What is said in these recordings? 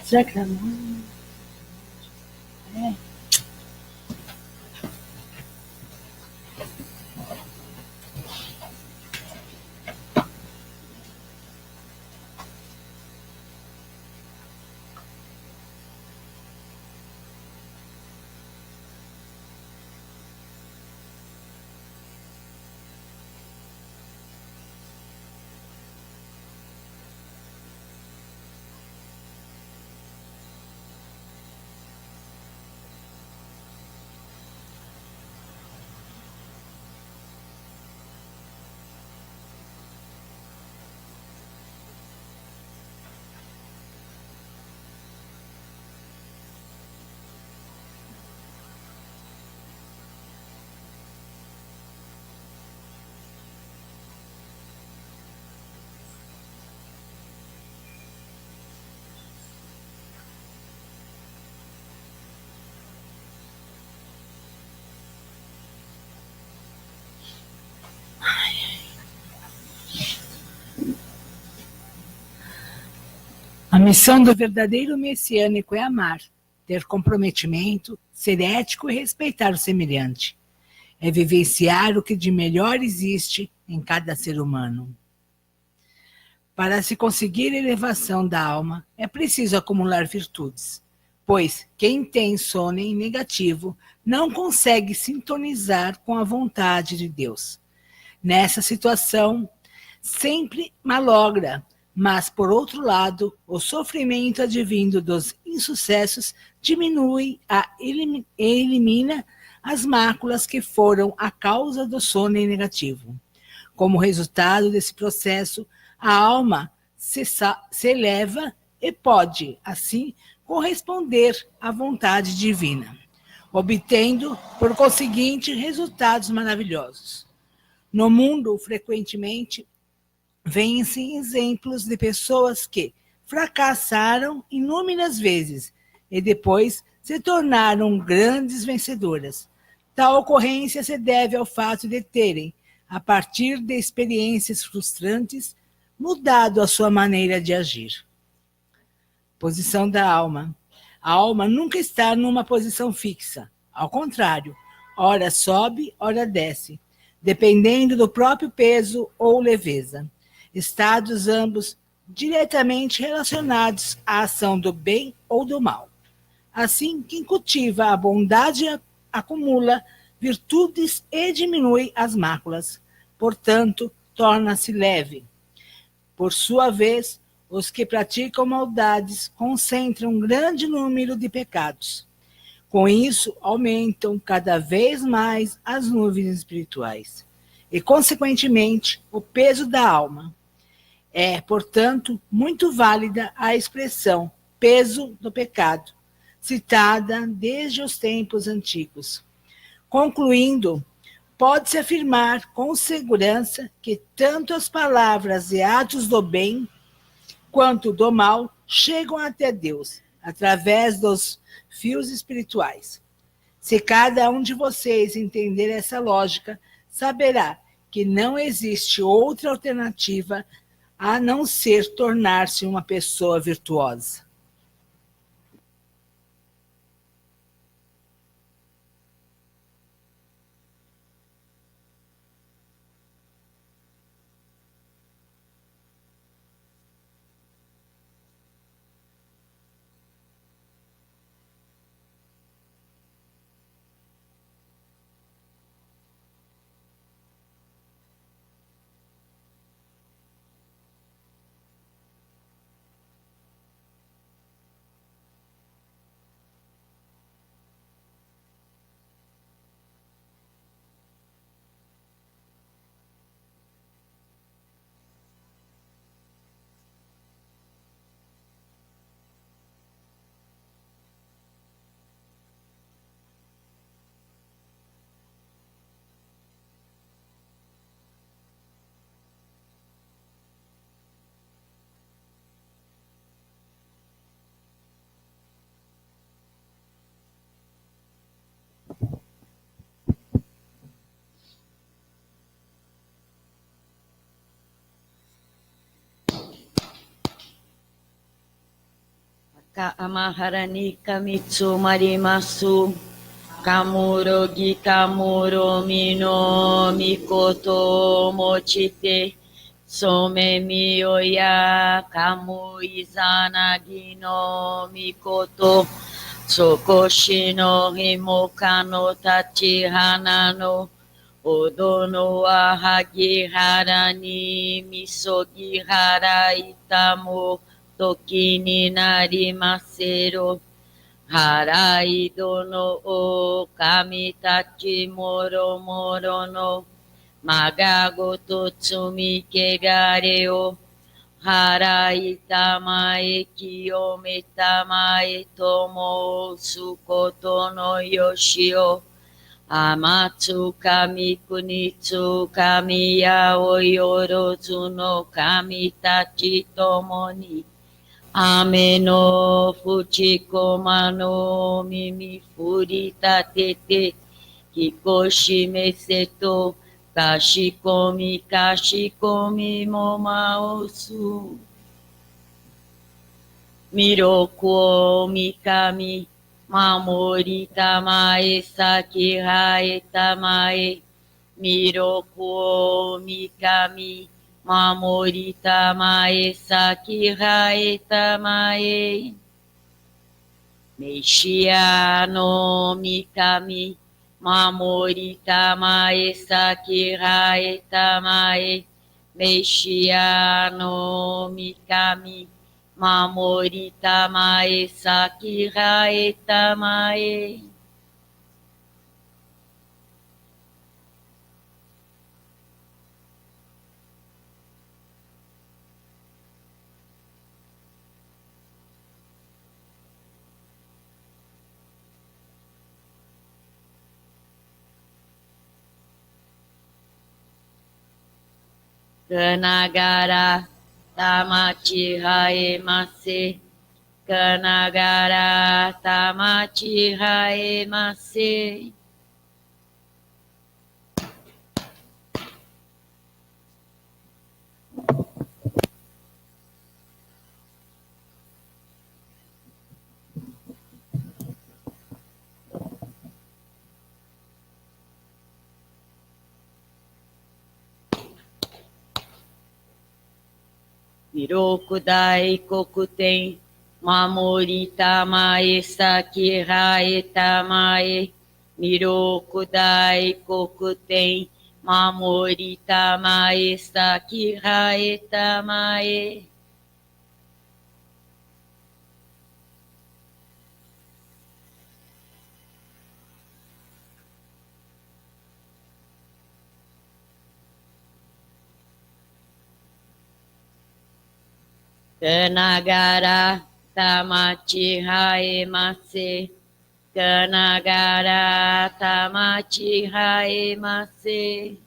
Será que tá bom? É. A missão do verdadeiro messiânico é amar, ter comprometimento, ser ético e respeitar o semelhante. É vivenciar o que de melhor existe em cada ser humano. Para se conseguir a elevação da alma, é preciso acumular virtudes, pois quem tem sono negativo não consegue sintonizar com a vontade de Deus. Nessa situação, sempre malogra, mas, por outro lado, o sofrimento advindo dos insucessos diminui elimina as máculas que foram a causa do sono negativo. Como resultado desse processo, a alma se eleva e pode, assim, corresponder à vontade divina, obtendo, por conseguinte, resultados maravilhosos. No mundo, frequentemente, vêm-se exemplos de pessoas que fracassaram inúmeras vezes e depois se tornaram grandes vencedoras. Tal ocorrência se deve ao fato de terem, a partir de experiências frustrantes, mudado a sua maneira de agir. Posição da alma. A alma nunca está numa posição fixa. Ao contrário, ora sobe, ora desce, dependendo do próprio peso ou leveza. Estados ambos diretamente relacionados à ação do bem ou do mal. Assim, quem cultiva a bondade acumula virtudes e diminui as máculas, portanto, torna-se leve. Por sua vez, os que praticam maldades concentram um grande número de pecados. Com isso, aumentam cada vez mais as nuvens espirituais e, consequentemente, o peso da alma. É, portanto, muito válida a expressão peso do pecado, citada desde os tempos antigos. Concluindo, pode-se afirmar com segurança que tanto as palavras e atos do bem, quanto do mal chegam até Deus, através dos fios espirituais. Se cada um de vocês entender essa lógica, saberá que não existe outra alternativa a não ser tornar-se uma pessoa virtuosa. Ka amaharani kamitsu marimasu kamurogi kamuro mino mikoto mochite some miyoya kamu izanagi no mikoto sokoshi no himokano tachi hanano odono ahagi harani misogi hara itamu toki ni narimaseru harai dono o kamitachi moro moro no magago totsumi kegare o harai tamae kiyome tamae tomo sukoto no yoshio amatsu kami kunitsu kami yao yorozu no kamitachi tomo ni Ame no fuchiko mano mimi furita tete kikoshi meseto kashikomi momaosu mirokuo mikami mamori tamae sakihae tamae mirokuo mikami Mamori tamae sakihae tamae Meishia no mikami Mamori tamae sakihae tamae Meishia no mikami Mamori tamae sakihae tamae Kanagara tamachi haemase Kanagara tamachi haemase Hirokudai kokuten Mamori tamae sakihae tamae Mirokudai kokuten Mamori tamae sakihae tamae Kanagara tamachi haemase Kanagara tamachi haemase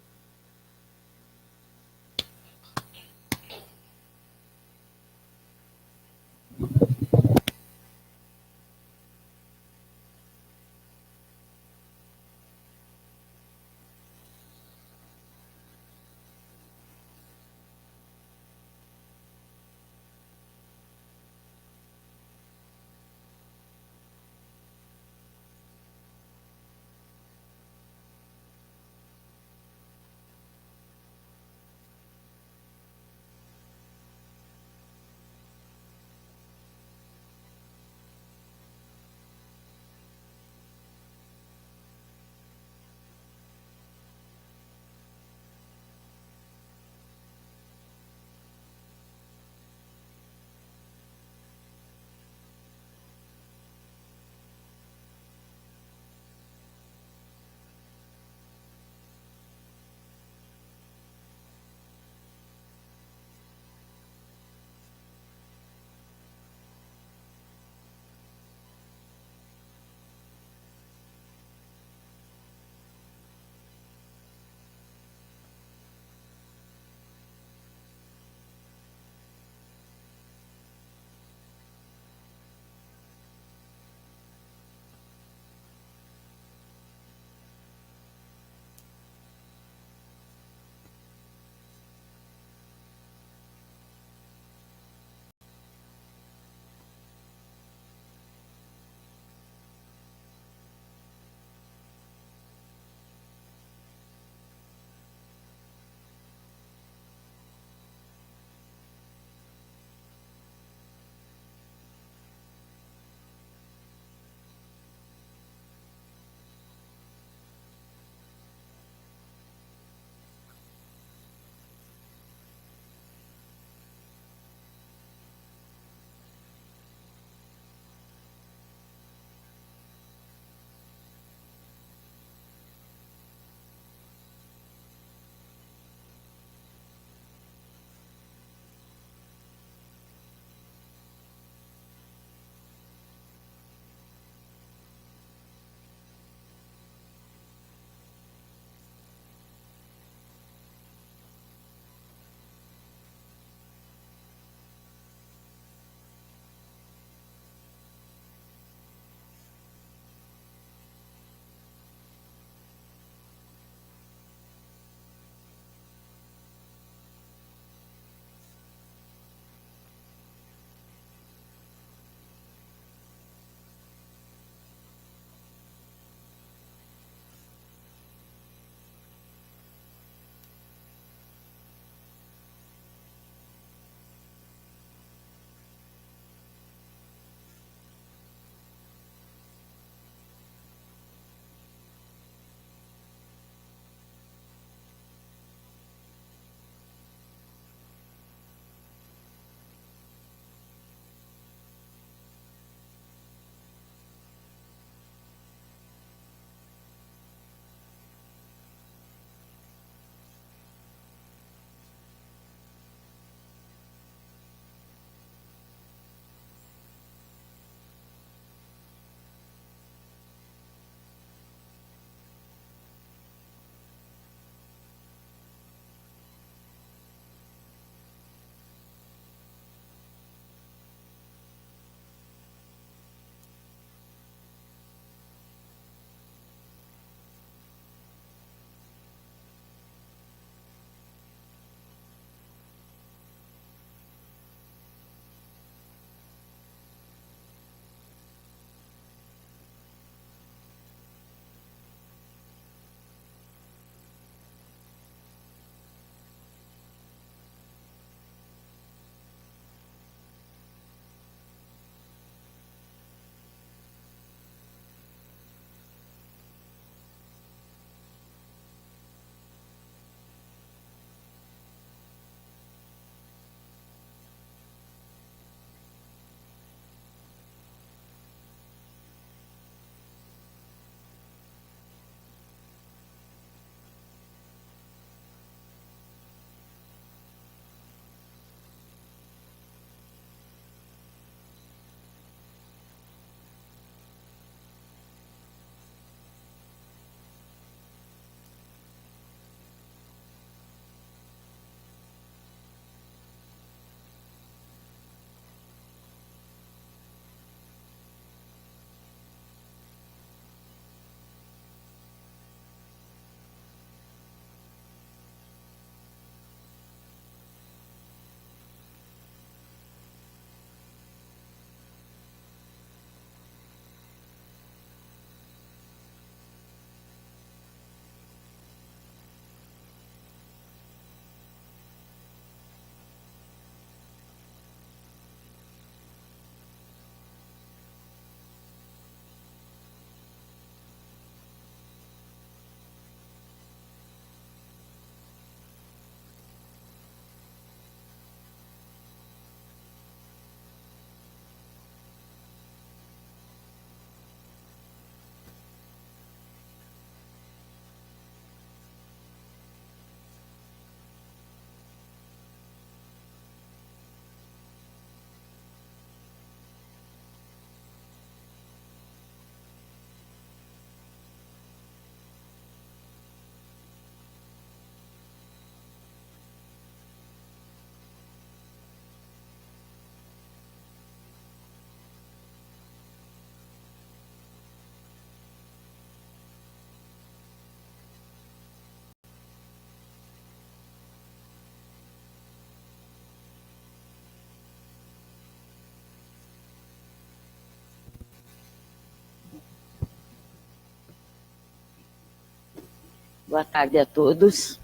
Boa tarde a todos.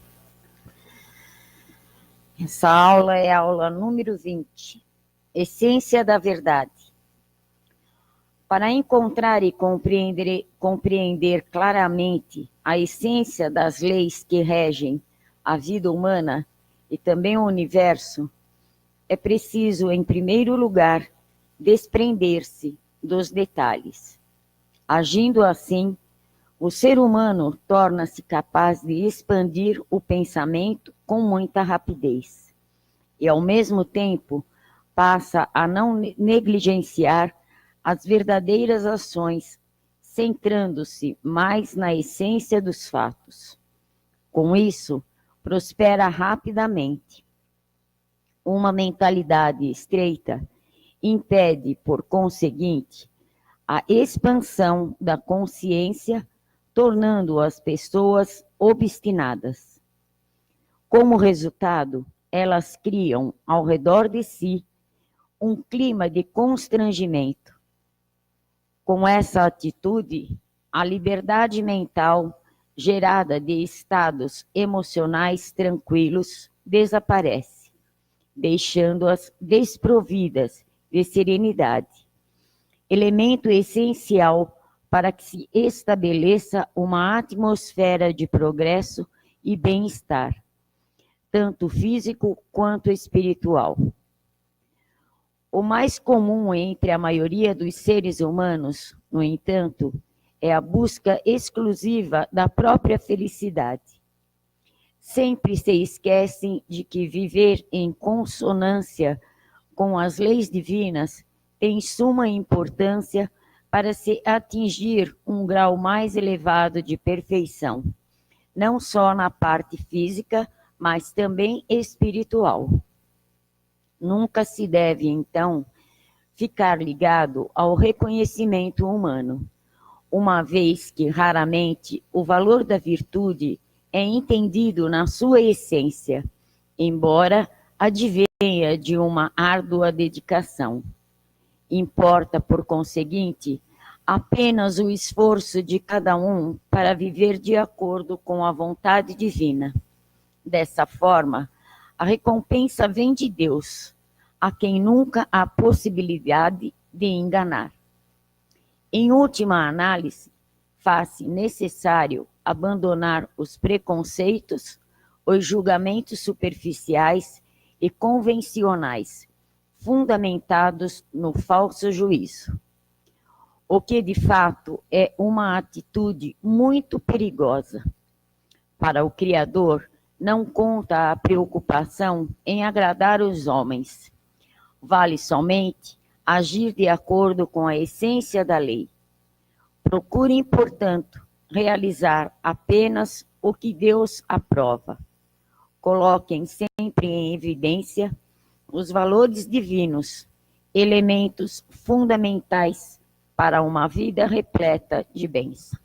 Essa aula é a aula número 20, Essência da Verdade. Para encontrar e compreender claramente a essência das leis que regem a vida humana e também o universo, é preciso, em primeiro lugar, desprender-se dos detalhes. Agindo assim, o ser humano torna-se capaz de expandir o pensamento com muita rapidez e, ao mesmo tempo, passa a não negligenciar as verdadeiras ações, centrando-se mais na essência dos fatos. Com isso, prospera rapidamente. Uma mentalidade estreita impede, por conseguinte, a expansão da consciência, tornando as pessoas obstinadas. Como resultado, elas criam ao redor de si um clima de constrangimento. Com essa atitude, a liberdade mental gerada de estados emocionais tranquilos desaparece, deixando-as desprovidas de serenidade, elemento essencial para que se estabeleça uma atmosfera de progresso e bem-estar, tanto físico quanto espiritual. O mais comum entre a maioria dos seres humanos, no entanto, é a busca exclusiva da própria felicidade. Sempre se esquecem de que viver em consonância com as leis divinas tem suma importância para se atingir um grau mais elevado de perfeição, não só na parte física, mas também espiritual. Nunca se deve, então, ficar ligado ao reconhecimento humano, uma vez que raramente o valor da virtude é entendido na sua essência, embora advenha de uma árdua dedicação. Importa, por conseguinte, apenas o esforço de cada um para viver de acordo com a vontade divina. Dessa forma, a recompensa vem de Deus, a quem nunca há possibilidade de enganar. Em última análise, faz-se necessário abandonar os preconceitos, os julgamentos superficiais e convencionais, fundamentados no falso juízo. O que, de fato, é uma atitude muito perigosa. Para o Criador, não conta a preocupação em agradar os homens. Vale somente agir de acordo com a essência da lei. Procurem, portanto, realizar apenas o que Deus aprova. Coloquem sempre em evidência os valores divinos, elementos fundamentais para uma vida repleta de bênçãos.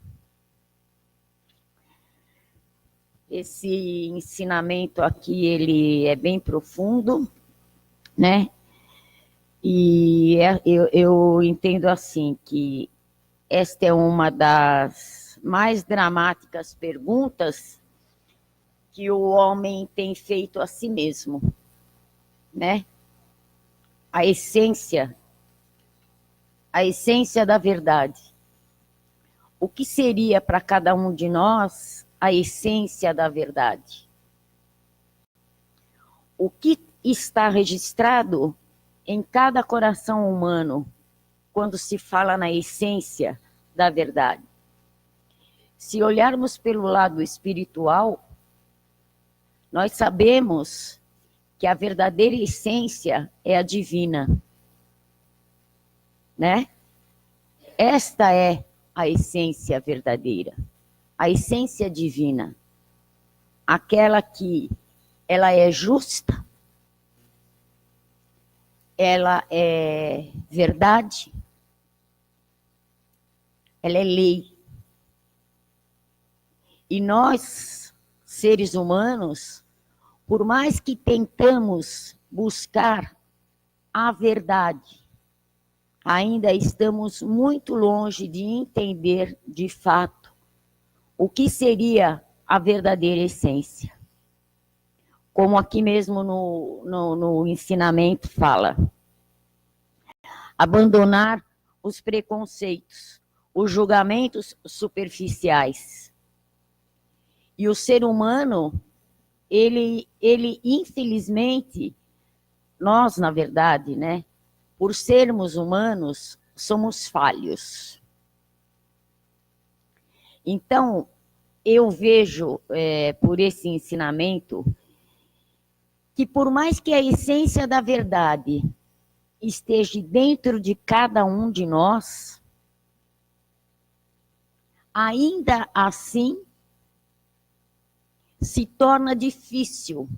Esse ensinamento aqui, ele é bem profundo, né? E eu entendo assim, que esta é uma das mais dramáticas perguntas que o homem tem feito a si mesmo, né? A essência da verdade. O que seria para cada um de nós a essência da verdade? O que está registrado em cada coração humano quando se fala na essência da verdade? Se olharmos pelo lado espiritual, nós sabemos que a verdadeira essência é a divina, né? Esta é a essência verdadeira, a essência divina, aquela que ela é justa, ela é verdade, ela é lei. E nós, seres humanos, por mais que tentamos buscar a verdade, ainda estamos muito longe de entender, de fato, o que seria a verdadeira essência. Como aqui mesmo no ensinamento fala. Abandonar os preconceitos, os julgamentos superficiais. E o ser humano, ele infelizmente, nós, na verdade, né, por sermos humanos, somos falhos. Então, eu vejo, por esse ensinamento, que por mais que a essência da verdade esteja dentro de cada um de nós, ainda assim se torna difícil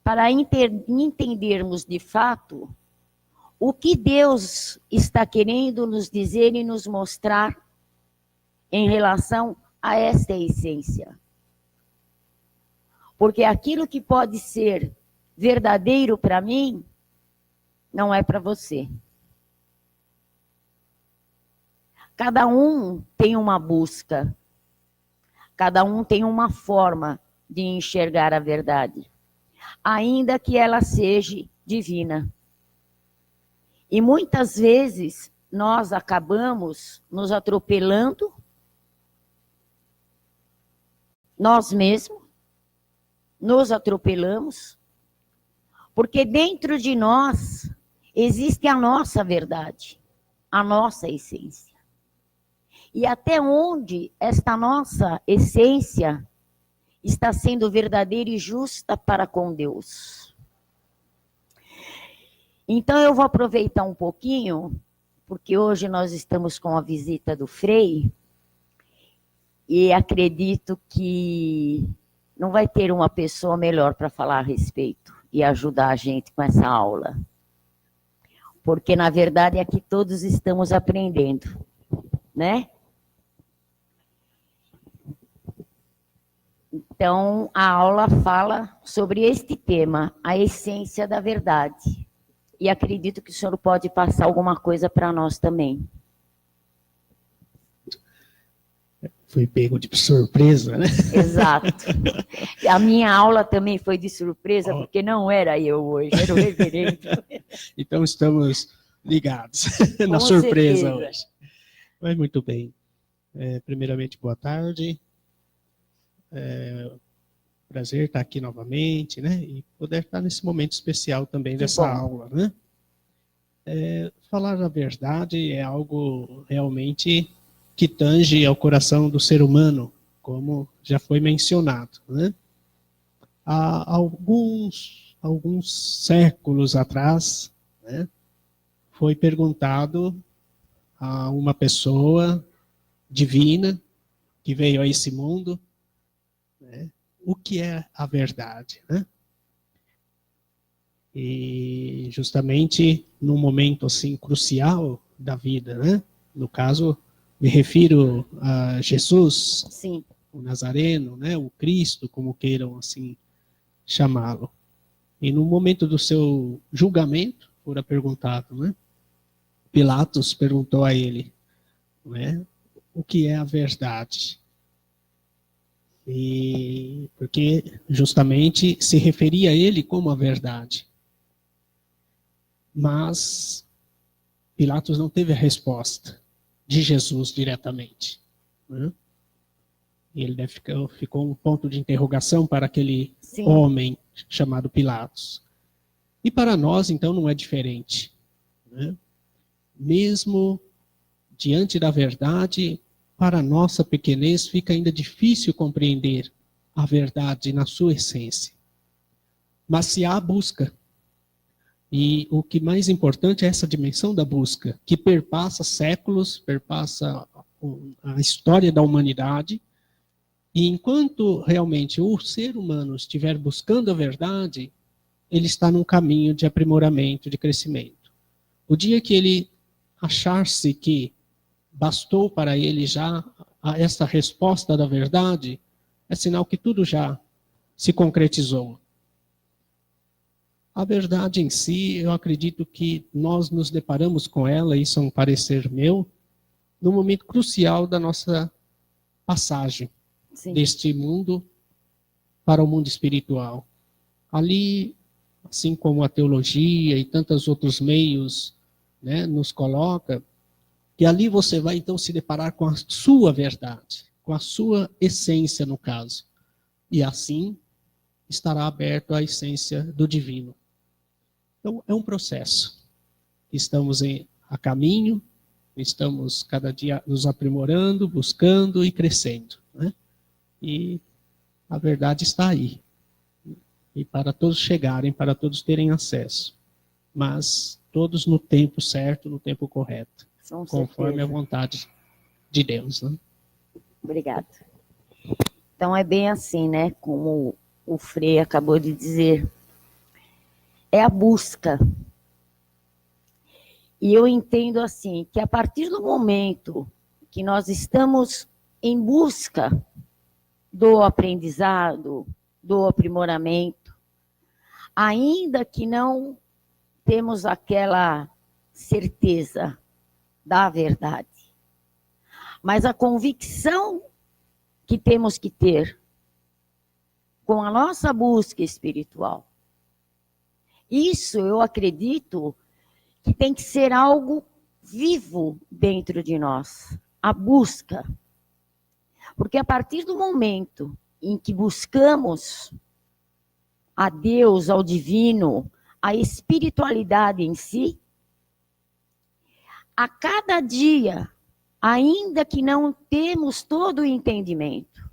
para entendermos de fato o que Deus está querendo nos dizer e nos mostrar em relação a esta essência. Porque aquilo que pode ser verdadeiro para mim, não é para você. Cada um tem uma busca, cada um tem uma forma de enxergar a verdade, ainda que ela seja divina. E muitas vezes nós acabamos nos atropelando, nós mesmos, nos atropelamos, porque dentro de nós existe a nossa verdade, a nossa essência. E até onde esta nossa essência está sendo verdadeira e justa para com Deus. Então eu vou aproveitar um pouquinho, porque hoje nós estamos com a visita do Frei, e acredito que não vai ter uma pessoa melhor para falar a respeito e ajudar a gente com essa aula. Porque, na verdade, aqui todos estamos aprendendo, né? Então, a aula fala sobre este tema, a essência da verdade. E acredito que o senhor pode passar alguma coisa para nós também. Fui pego de surpresa, né? Exato. A minha aula também foi de surpresa, porque não era eu hoje, era o reverendo. Então estamos ligados na surpresa certeza. hoje. Mas muito bem. Primeiramente, boa tarde. Prazer estar aqui novamente, né? E poder estar nesse momento especial também dessa aula, né? Falar a verdade é algo realmente que tange ao coração do ser humano, como já foi mencionado, né? Há alguns séculos atrás, né, foi perguntado a uma pessoa divina que veio a esse mundo, né, o que é a verdade, né? E justamente num momento assim crucial da vida, né? No caso, me refiro a Jesus, Sim. O Nazareno, né, o Cristo, como queiram assim chamá-lo. E no momento do seu julgamento, fora perguntado, né, Pilatos perguntou a ele, né, o que é a verdade? E porque justamente se referia a ele como a verdade. Mas Pilatos não teve a resposta de Jesus diretamente, né? Ele ficou um ponto de interrogação para aquele Sim. homem chamado Pilatos. E para nós, então, não é diferente, né? Mesmo diante da verdade, para a nossa pequenez fica ainda difícil compreender a verdade na sua essência. Mas se há busca, e o que mais importante é essa dimensão da busca, que perpassa séculos, perpassa a história da humanidade. E enquanto realmente o ser humano estiver buscando a verdade, ele está num caminho de aprimoramento, de crescimento. O dia que ele achar-se que bastou para ele já essa resposta da verdade, é sinal que tudo já se concretizou. A verdade em si, eu acredito que nós nos deparamos com ela, isso é um parecer meu, no momento crucial da nossa passagem, Sim. deste mundo para o mundo espiritual. Ali, assim como a teologia e tantos outros meios, né, nos coloca, que ali você vai então se deparar com a sua verdade, com a sua essência no caso. E assim estará aberto à essência do divino. Então é um processo. Estamos a caminho, estamos cada dia nos aprimorando, buscando e crescendo, né? E a verdade está aí. E para todos chegarem, para todos terem acesso. Mas todos no tempo certo, no tempo correto. Com Conforme certeza. a vontade de Deus, né? Obrigada. Então é bem assim, né? Como o Frei acabou de dizer. É a busca. E eu entendo assim, que a partir do momento que nós estamos em busca do aprendizado, do aprimoramento, ainda que não temos aquela certeza da verdade, mas a convicção que temos que ter com a nossa busca espiritual, isso eu acredito que tem que ser algo vivo dentro de nós, a busca. Porque a partir do momento em que buscamos a Deus, ao divino, a espiritualidade em si, a cada dia, ainda que não temos todo o entendimento,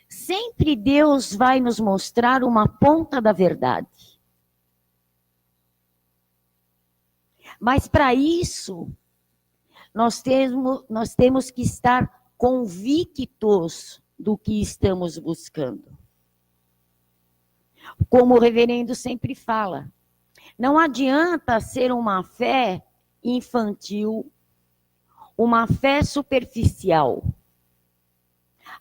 sempre Deus vai nos mostrar uma ponta da verdade. Mas para isso, nós temos que estar convictos do que estamos buscando. Como o reverendo sempre fala, não adianta ser uma fé infantil, uma fé superficial.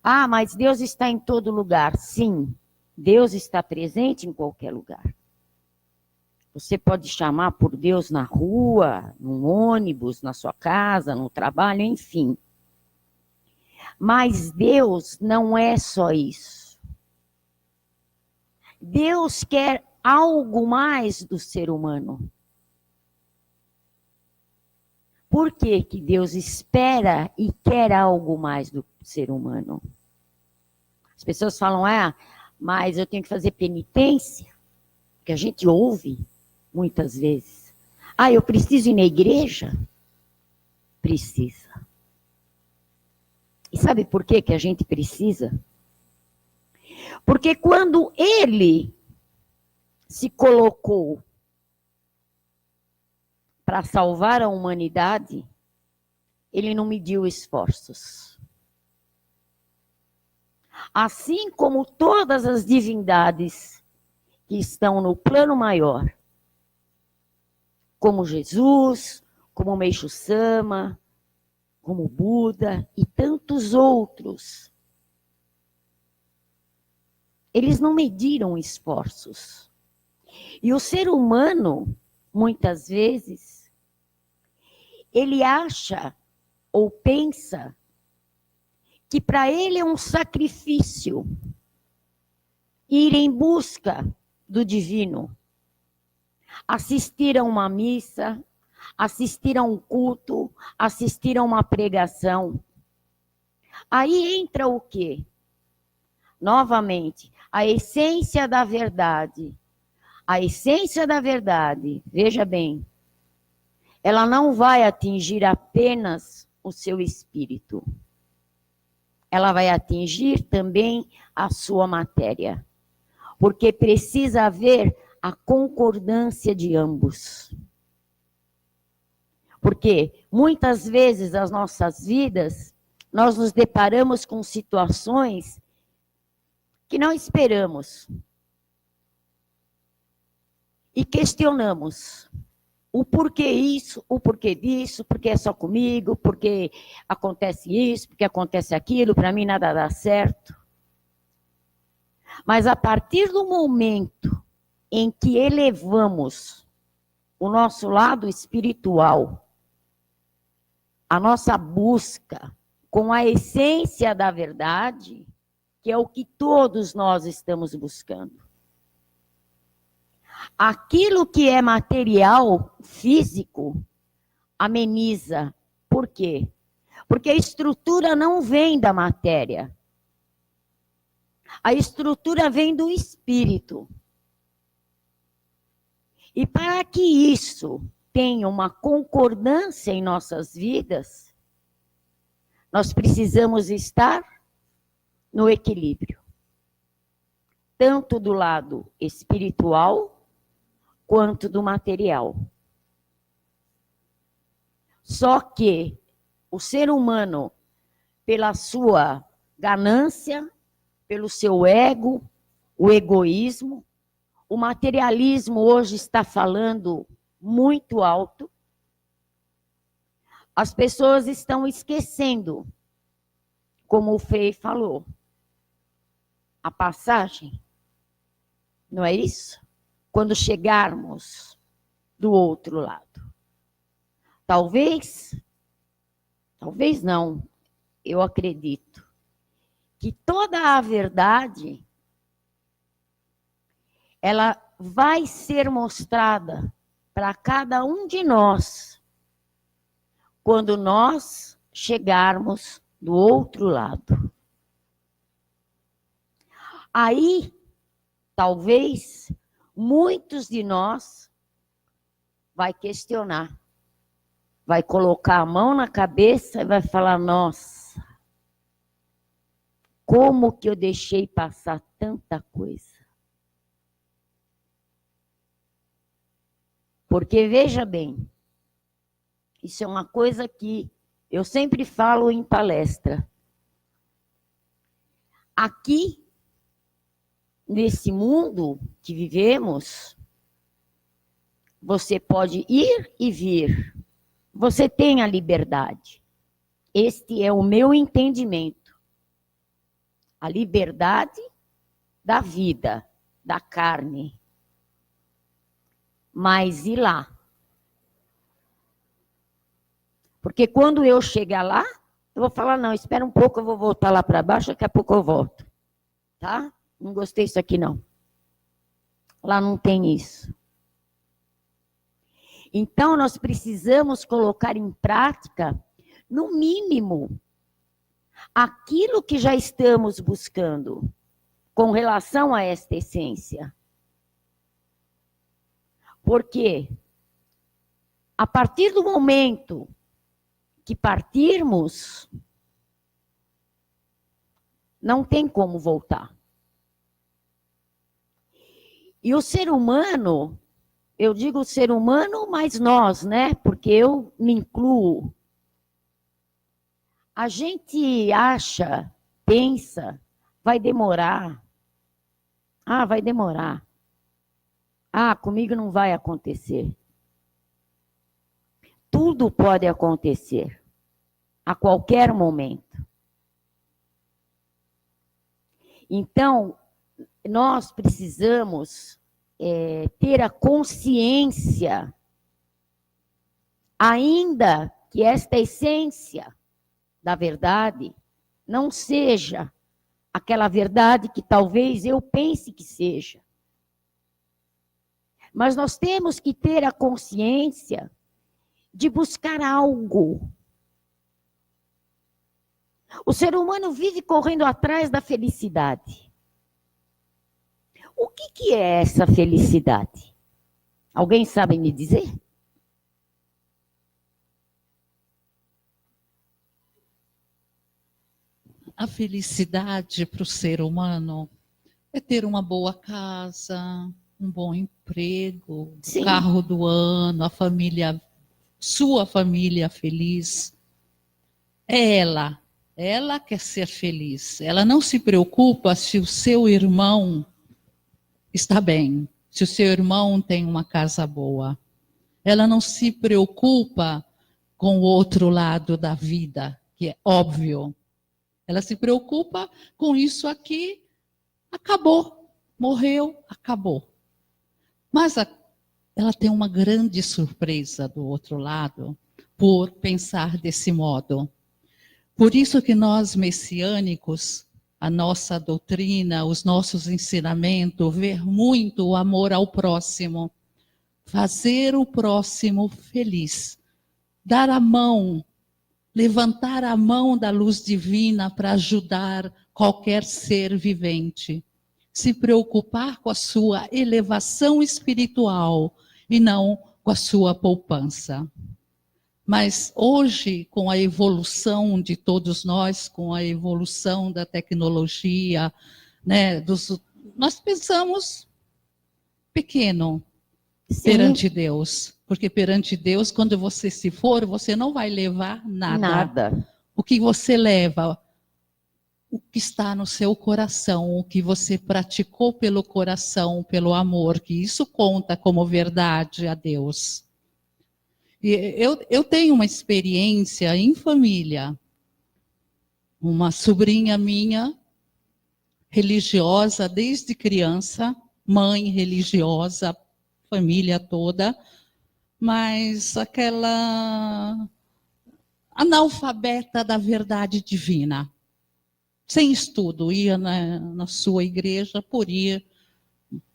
Ah, mas Deus está em todo lugar. Sim, Deus está presente em qualquer lugar. Você pode chamar por Deus na rua, no ônibus, na sua casa, no trabalho, enfim. Mas Deus não é só isso. Deus quer algo mais do ser humano. Por que que Deus espera e quer algo mais do ser humano? As pessoas falam, mas eu tenho que fazer penitência, que a gente ouve muitas vezes. Eu preciso ir na igreja? Precisa. E sabe por que que a gente precisa? Porque quando ele se colocou para salvar a humanidade, ele não mediu esforços. Assim como todas as divindades que estão no plano maior, como Jesus, como Meixo Sama, como Buda e tantos outros, eles não mediram esforços. E o ser humano, muitas vezes, ele acha ou pensa que para ele é um sacrifício ir em busca do divino, assistir a uma missa, assistir a um culto, assistir a uma pregação. Aí entra o quê? Novamente, a essência da verdade. A essência da verdade, veja bem, ela não vai atingir apenas o seu espírito. Ela vai atingir também a sua matéria. Porque precisa haver a concordância de ambos. Porque muitas vezes nas nossas vidas, nós nos deparamos com situações que não esperamos. E questionamos o porquê isso, o porquê disso, porque é só comigo, porque acontece isso, porque acontece aquilo, para mim nada dá certo. Mas a partir do momento em que elevamos o nosso lado espiritual, a nossa busca com a essência da verdade, que é o que todos nós estamos buscando. Aquilo que é material, físico, ameniza. Por quê? Porque a estrutura não vem da matéria. A estrutura vem do espírito. E para que isso tenha uma concordância em nossas vidas, nós precisamos estar no equilíbrio. Tanto do lado espiritual, quanto do material. Só que o ser humano, pela sua ganância, pelo seu ego, o egoísmo, o materialismo hoje está falando muito alto. As pessoas estão esquecendo, como o Frei falou, a passagem, não é isso? Quando chegarmos do outro lado. Talvez não, eu acredito, que toda a verdade, ela vai ser mostrada para cada um de nós, quando nós chegarmos do outro lado. Aí, talvez, muitos de nós vai questionar, vai colocar a mão na cabeça e vai falar, nossa, como que eu deixei passar tanta coisa? Porque, veja bem, isso é uma coisa que eu sempre falo em palestra. Aqui, nesse mundo que vivemos, você pode ir e vir. Você tem a liberdade. Este é o meu entendimento. A liberdade da vida, da carne. Mas e lá? Porque quando eu chegar lá, eu vou falar, não, espera um pouco, eu vou voltar lá para baixo, daqui a pouco eu volto. Tá? Não gostei disso aqui, não. Lá não tem isso. Então, nós precisamos colocar em prática, no mínimo, aquilo que já estamos buscando com relação a esta essência. Porque, a partir do momento que partirmos, não tem como voltar. E o ser humano, eu digo ser humano, mas nós, né? Porque eu me incluo. A gente acha, pensa, vai demorar. Ah, vai demorar. Ah, comigo não vai acontecer. Tudo pode acontecer, a qualquer momento. Então, nós precisamos ter a consciência, ainda que esta essência da verdade não seja aquela verdade que talvez eu pense que seja. Mas nós temos que ter a consciência de buscar algo. O ser humano vive correndo atrás da felicidade. O que é essa felicidade? Alguém sabe me dizer? A felicidade para o ser humano é ter uma boa casa, um bom emprego, Sim. O carro do ano, a família, sua família feliz. É ela quer ser feliz. Ela não se preocupa se o seu irmão está bem, se o seu irmão tem uma casa boa. Ela não se preocupa com o outro lado da vida, que é óbvio. Ela se preocupa com isso aqui, acabou, morreu, acabou. Mas ela tem uma grande surpresa do outro lado por pensar desse modo. Por isso que nós, messiânicos, a nossa doutrina, os nossos ensinamentos, ver muito o amor ao próximo, fazer o próximo feliz, dar a mão, levantar a mão da luz divina para ajudar qualquer ser vivente, se preocupar com a sua elevação espiritual e não com a sua poupança. Mas hoje, com a evolução de todos nós, com a evolução da tecnologia, né, nós pensamos pequeno perante Deus. Porque perante Deus, quando você se for, você não vai levar nada. Nada. O que você leva? O que está no seu coração, o que você praticou pelo coração, pelo amor, que isso conta como verdade a Deus. E eu tenho uma experiência em família. Uma sobrinha minha, religiosa desde criança, mãe religiosa, família toda, mas aquela analfabeta da verdade divina. Sem estudo, ia na sua igreja por ir,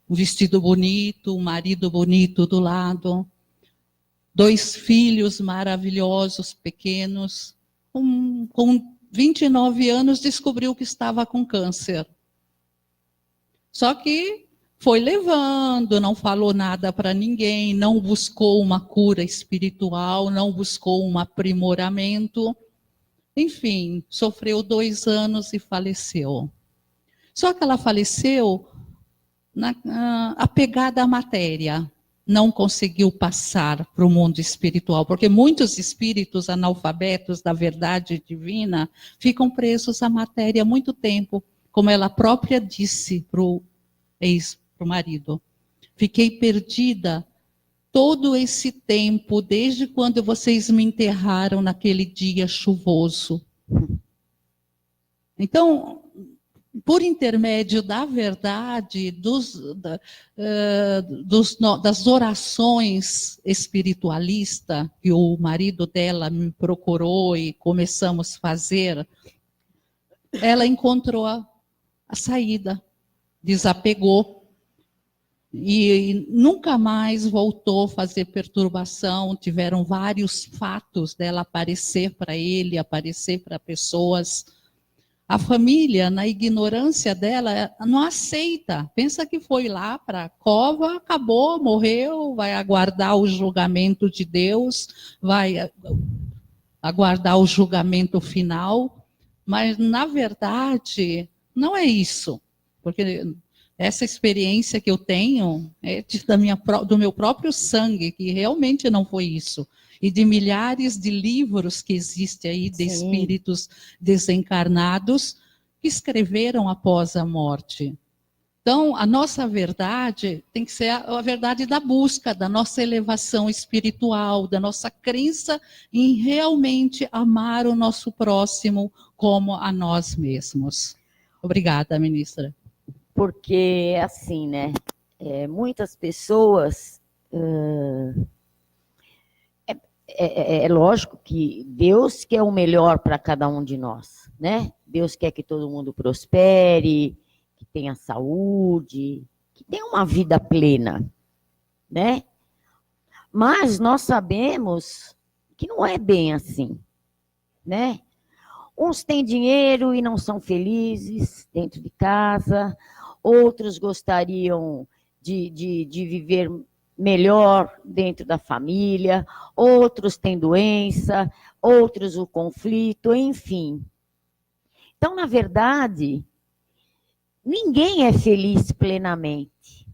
um vestido bonito, um marido bonito do lado, 2 filhos maravilhosos, pequenos. Com 29 anos, descobriu que estava com câncer. Só que foi levando, não falou nada para ninguém, não buscou uma cura espiritual, não buscou um aprimoramento. Enfim, sofreu 2 anos e faleceu. Só que ela faleceu apegada à matéria. Não conseguiu passar para o mundo espiritual, porque muitos espíritos analfabetos da verdade divina ficam presos à matéria há muito tempo, como ela própria disse para o marido. Fiquei perdida todo esse tempo, desde quando vocês me enterraram naquele dia chuvoso. Então, por intermédio da verdade, das orações espiritualistas, que o marido dela me procurou e começamos a fazer, ela encontrou a saída, desapegou. E nunca mais voltou a fazer perturbação. Tiveram vários fatos dela aparecer para ele, aparecer para pessoas. A família, na ignorância dela, não aceita. Pensa que foi lá para a cova, acabou, morreu, vai aguardar o julgamento de Deus, vai aguardar o julgamento final. Mas, na verdade, não é isso. Porque essa experiência que eu tenho é do meu próprio sangue, que realmente não foi isso. E de milhares de livros que existem aí de espíritos desencarnados que escreveram após a morte. Então, a nossa verdade tem que ser a verdade da busca, da nossa elevação espiritual, da nossa crença em realmente amar o nosso próximo como a nós mesmos. Obrigada, ministra. Porque, assim, né, muitas pessoas... É lógico que Deus quer o melhor para cada um de nós, né? Deus quer que todo mundo prospere, que tenha saúde, que tenha uma vida plena, né? Mas nós sabemos que não é bem assim, né? Uns têm dinheiro e não são felizes dentro de casa, outros gostariam de viver melhor dentro da família, outros têm doença, outros o conflito, enfim. Então, na verdade, ninguém é feliz plenamente.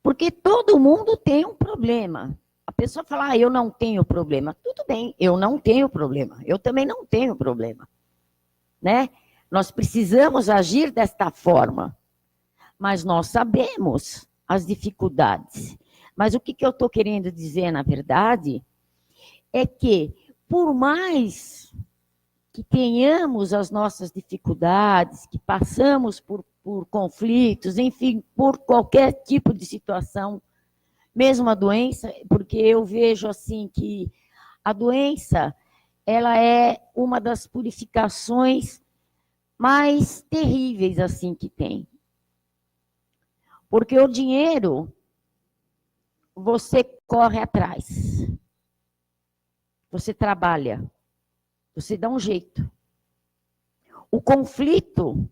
Porque todo mundo tem um problema. A pessoa fala, eu não tenho problema. Tudo bem, eu não tenho problema. Eu também não tenho problema. Né? Nós precisamos agir desta forma. Mas nós sabemos as dificuldades. Mas o que eu estou querendo dizer, na verdade, é que, por mais que tenhamos as nossas dificuldades, que passamos por conflitos, enfim, por qualquer tipo de situação, mesmo a doença, porque eu vejo assim que a doença, ela é uma das purificações mais terríveis assim que tem. Porque o dinheiro, você corre atrás. Você trabalha. Você dá um jeito. O conflito,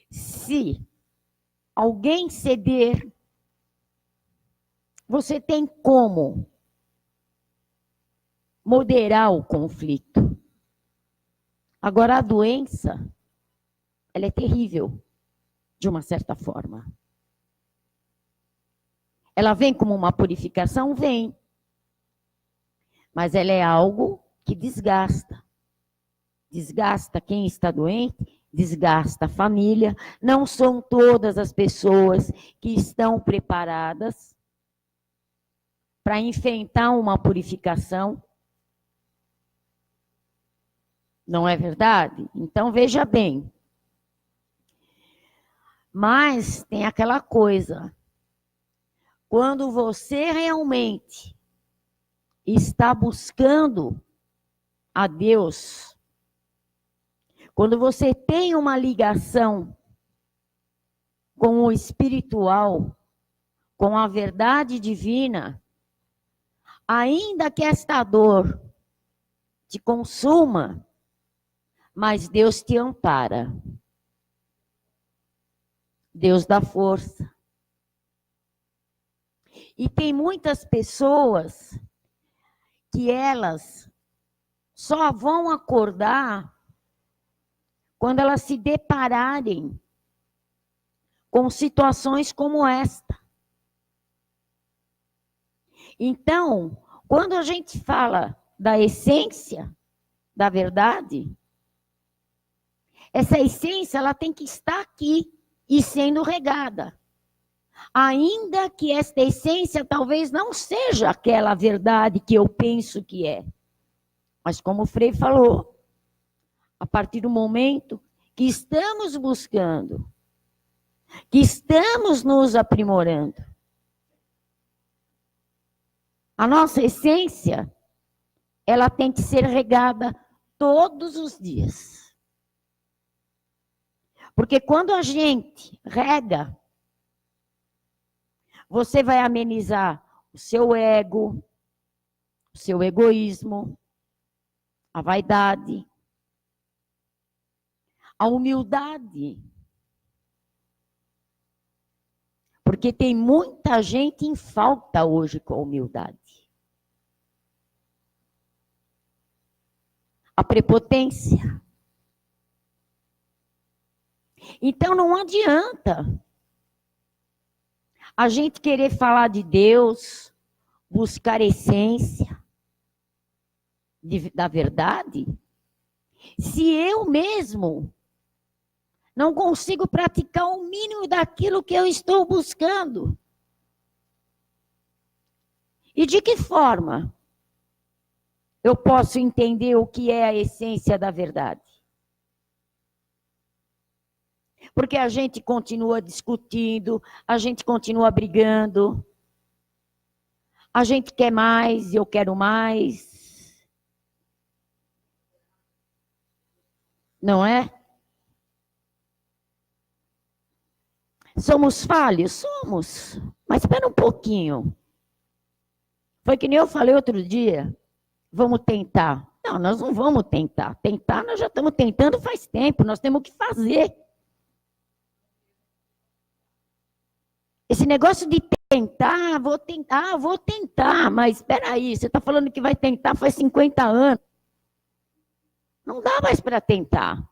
se alguém ceder, você tem como moderar o conflito. Agora, a doença, ela é terrível, de uma certa forma. Ela vem como uma purificação? Vem. Mas ela é algo que desgasta. Desgasta quem está doente, desgasta a família. Não são todas as pessoas que estão preparadas para enfrentar uma purificação. Não é verdade? Então, veja bem. Mas tem aquela coisa. Quando você realmente está buscando a Deus, quando você tem uma ligação com o espiritual, com a verdade divina, ainda que esta dor te consuma, mas Deus te ampara. Deus dá força. E tem muitas pessoas que elas só vão acordar quando elas se depararem com situações como esta. Então, quando a gente fala da essência da verdade, essa essência ela tem que estar aqui e sendo regada. Ainda que esta essência talvez não seja aquela verdade que eu penso que é. Mas como o Frei falou, a partir do momento que estamos buscando, que estamos nos aprimorando, a nossa essência, ela tem que ser regada todos os dias. Porque quando a gente rega, você vai amenizar o seu ego, o seu egoísmo, a vaidade, a humildade. Porque tem muita gente em falta hoje com humildade. A prepotência. Então não adianta a gente querer falar de Deus, buscar essência da verdade, se eu mesmo não consigo praticar o mínimo daquilo que eu estou buscando. E de que forma eu posso entender o que é a essência da verdade? Porque a gente continua discutindo, a gente continua brigando, a gente quer mais, eu quero mais. Não é? Somos falhos? Somos. Mas espera um pouquinho. Foi que nem eu falei outro dia. Vamos tentar. Não, nós não vamos tentar. Tentar, nós já estamos tentando faz tempo. Nós temos que fazer. Esse negócio de tentar, vou tentar. Mas espera aí, você está falando que vai tentar faz 50 anos. Não dá mais para tentar.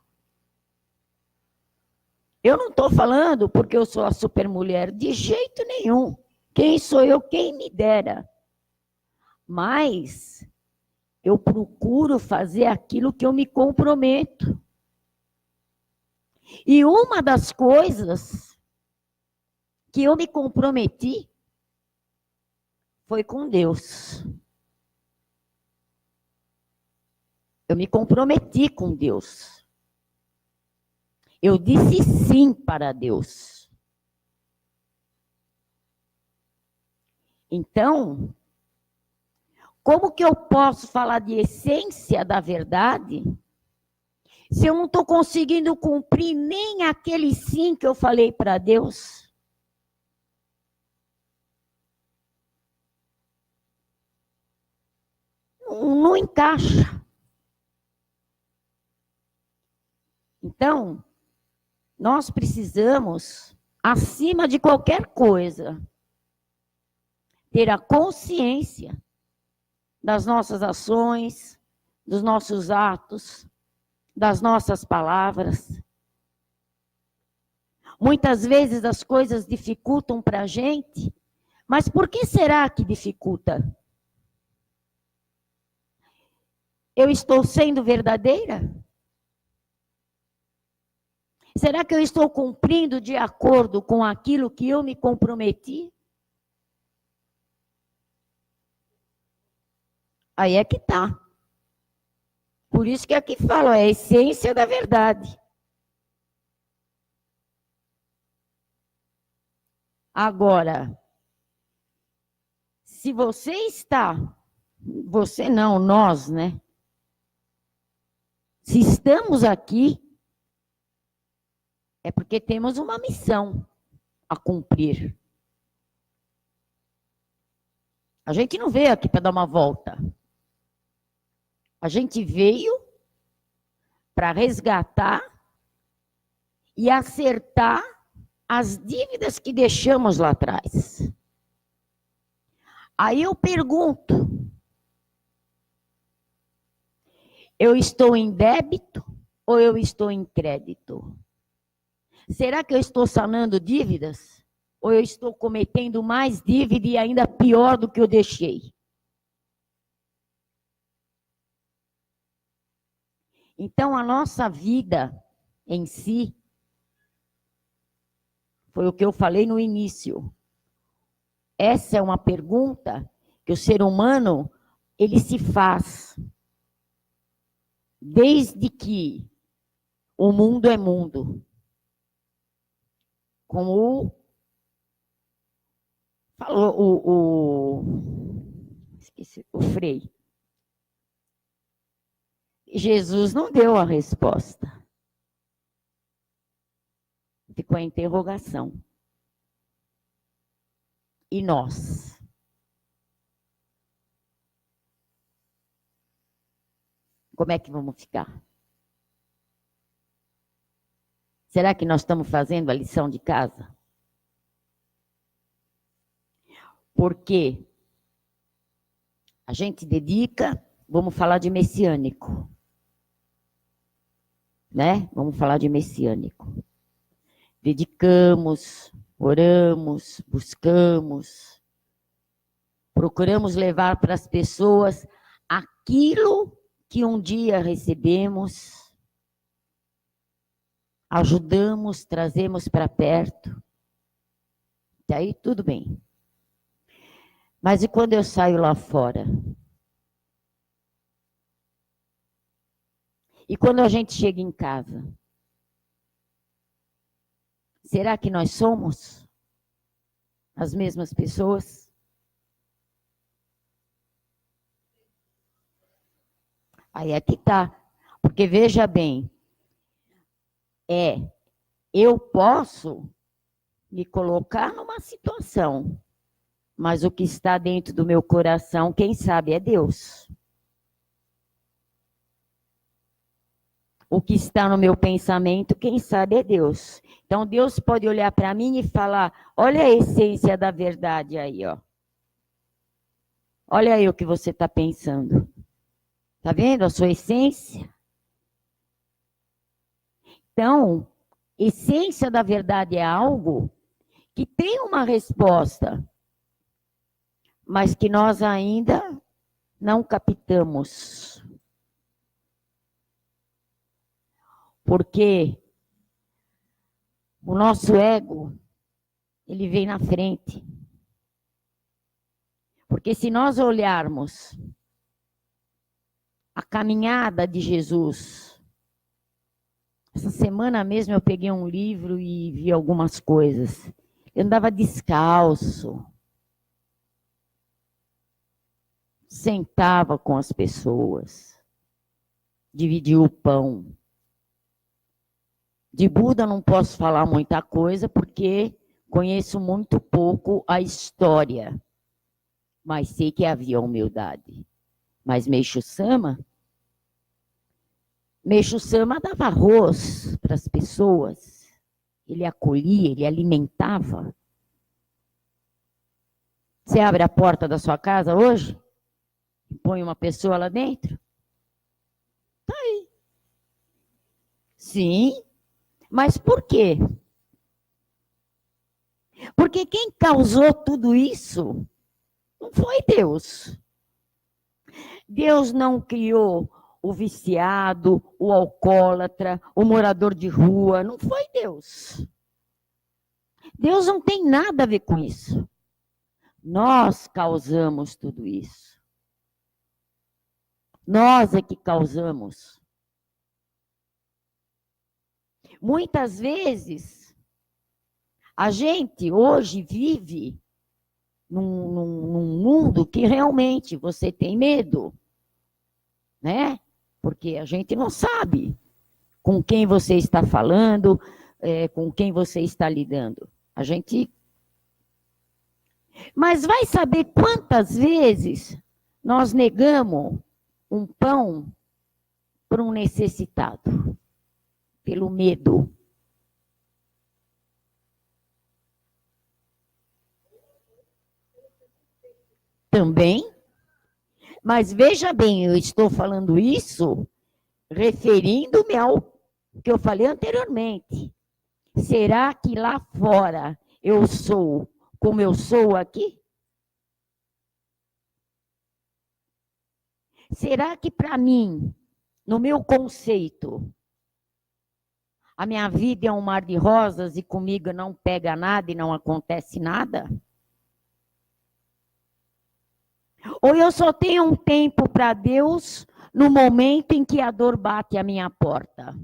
Eu não estou falando porque eu sou a supermulher, de jeito nenhum. Quem sou eu? Quem me dera. Mas eu procuro fazer aquilo que eu me comprometo. E uma das coisas que eu me comprometi foi com Deus. Eu me comprometi com Deus. Eu disse sim para Deus. Então, Como que eu posso falar de essência da verdade se eu não estou conseguindo cumprir nem aquele sim que eu falei para Deus? Não encaixa. Então, nós precisamos, acima de qualquer coisa, ter a consciência das nossas ações, dos nossos atos, das nossas palavras. Muitas vezes as coisas dificultam para a gente, mas por que será que dificulta? Eu estou sendo verdadeira? Será que eu estou cumprindo de acordo com aquilo que eu me comprometi? Aí é que está. Por isso que aqui falo, é a essência da verdade. Agora, se você está, você não, nós, né? Se estamos aqui, é porque temos uma missão a cumprir. A gente não veio aqui para dar uma volta. A gente veio para resgatar e acertar as dívidas que deixamos lá atrás. Aí eu pergunto, eu estou em débito ou eu estou em crédito? Será que eu estou sanando dívidas? Ou eu estou cometendo mais dívida e ainda pior do que eu deixei? Então, a nossa vida em si, foi o que eu falei no início. Essa é uma pergunta que o ser humano, ele se faz. Desde que o mundo é mundo. Como falou esqueci, o Frei. Jesus não deu a resposta. Ficou a interrogação. E nós? Como é que vamos ficar? Será que nós estamos fazendo a lição de casa? Porque a gente dedica, vamos falar de messiânico. Né? Vamos falar de messiânico. Dedicamos, oramos, buscamos, procuramos levar para as pessoas aquilo que um dia recebemos, ajudamos, trazemos para perto. E aí tudo bem. Mas e quando eu saio lá fora? E quando a gente chega em casa? Será que nós somos as mesmas pessoas? Aí é que tá. Porque veja bem, eu posso me colocar numa situação, mas o que está dentro do meu coração, quem sabe é Deus. O que está no meu pensamento, quem sabe é Deus. Então Deus pode olhar para mim e falar, olha a essência da verdade aí, ó. Olha aí o que você está pensando. Está vendo a sua essência? Então, essência da verdade é algo que tem uma resposta, mas que nós ainda não captamos. Porque o nosso ego, ele vem na frente. Porque se nós olharmos a caminhada de Jesus, essa semana mesmo eu peguei um livro e vi algumas coisas. Eu andava descalço. sentava com as pessoas, dividia o pão. De Buda não posso falar muita coisa, porque conheço muito pouco a história, mas sei que havia humildade. Mas Meixo Sama dava arroz para as pessoas, ele acolhia, ele alimentava. Você abre a porta da sua casa hoje e põe uma pessoa lá dentro? Tá aí. Sim, mas por quê? Porque quem causou tudo isso não foi Deus. Deus não criou o viciado, o alcoólatra, o morador de rua. Não foi Deus. Deus não tem nada a ver com isso. Nós causamos tudo isso. Nós é que causamos. Muitas vezes, a gente hoje vive num mundo que realmente você tem medo, né? Porque a gente não sabe com quem você está falando, com quem você está lidando. A gente... Mas vai saber quantas vezes nós negamos um pão para um necessitado, pelo medo. Também, mas veja bem, eu estou falando isso referindo-me ao que eu falei anteriormente. Será que lá fora eu sou como eu sou aqui? Será que para mim, no meu conceito, a minha vida é um mar de rosas e comigo não pega nada e não acontece nada? Ou eu só tenho um tempo para Deus no momento em que a dor bate à minha porta?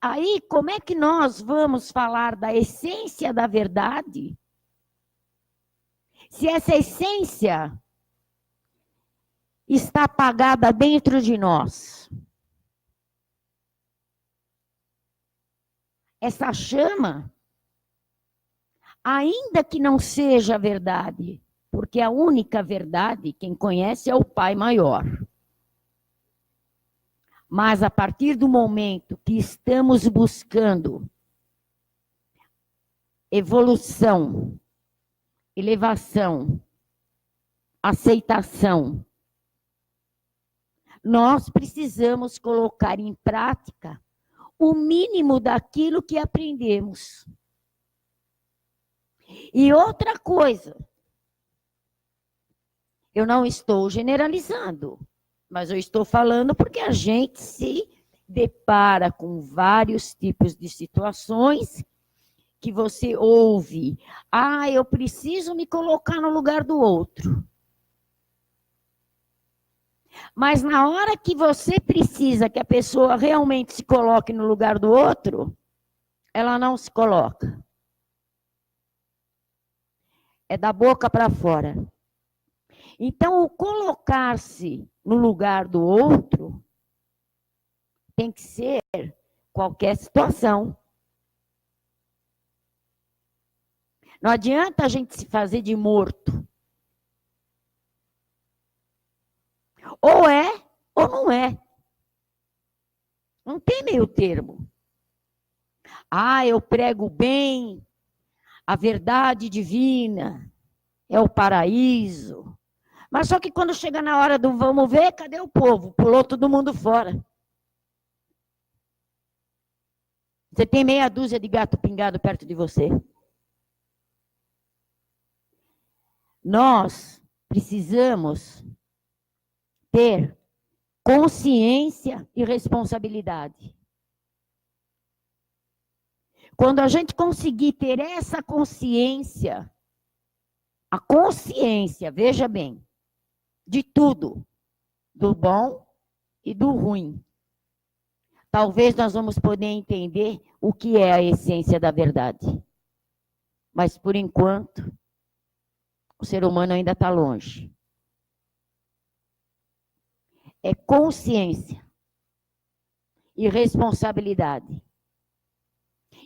Aí, como é que nós vamos falar da essência da verdade? Se essa essência está apagada dentro de nós. Essa chama, ainda que não seja verdade, porque a única verdade, quem conhece, é o Pai Maior. Mas a partir do momento que estamos buscando evolução, elevação, aceitação, nós precisamos colocar em prática o mínimo daquilo que aprendemos. E outra coisa, eu não estou generalizando, mas eu estou falando porque a gente se depara com vários tipos de situações que você ouve. Ah, eu preciso me colocar no lugar do outro. Mas na hora que você precisa que a pessoa realmente se coloque no lugar do outro, ela não se coloca. É da boca para fora. Então, o colocar-se no lugar do outro tem que ser qualquer situação. Não adianta a gente se fazer de morto. Ou é, ou não é. Não tem meio termo. Ah, eu prego bem, a verdade divina, é o paraíso. Mas só que quando chega na hora do vamos ver, cadê o povo? Pulou todo mundo fora. Você tem meia dúzia de gato pingado perto de você. Nós precisamos ter consciência e responsabilidade. Quando a gente conseguir ter essa consciência, a consciência, veja bem, de tudo, do bom e do ruim, talvez nós vamos poder entender o que é a essência da verdade. Mas, por enquanto, o ser humano ainda está longe. É consciência e responsabilidade.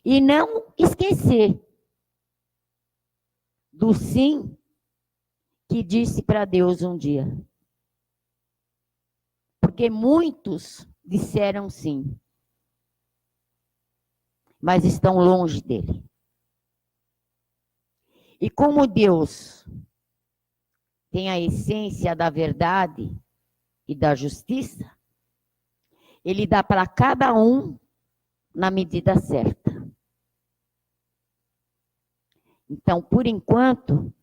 E não esquecer do sim que disse para Deus um dia. Porque muitos disseram sim, mas estão longe dele. E como Deus tem a essência da verdade e da justiça, ele dá para cada um na medida certa. Então, por enquanto,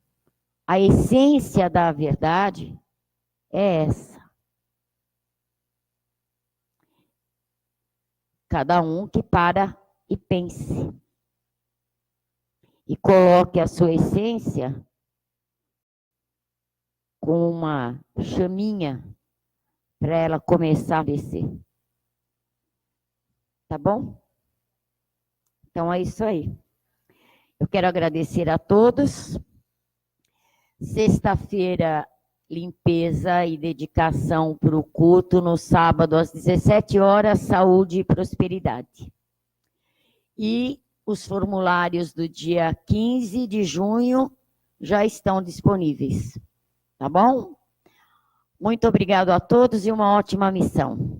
a essência da verdade é essa. Cada um que para e pense. E coloque a sua essência com uma chaminha para ela começar a descer. Tá bom? Então é isso aí. Eu quero agradecer a todos. Sexta-feira, limpeza e dedicação para o culto. No sábado, às 17 horas, saúde e prosperidade. E os formulários do dia 15 de junho já estão disponíveis. Tá bom? Muito obrigado a todos e uma ótima missão.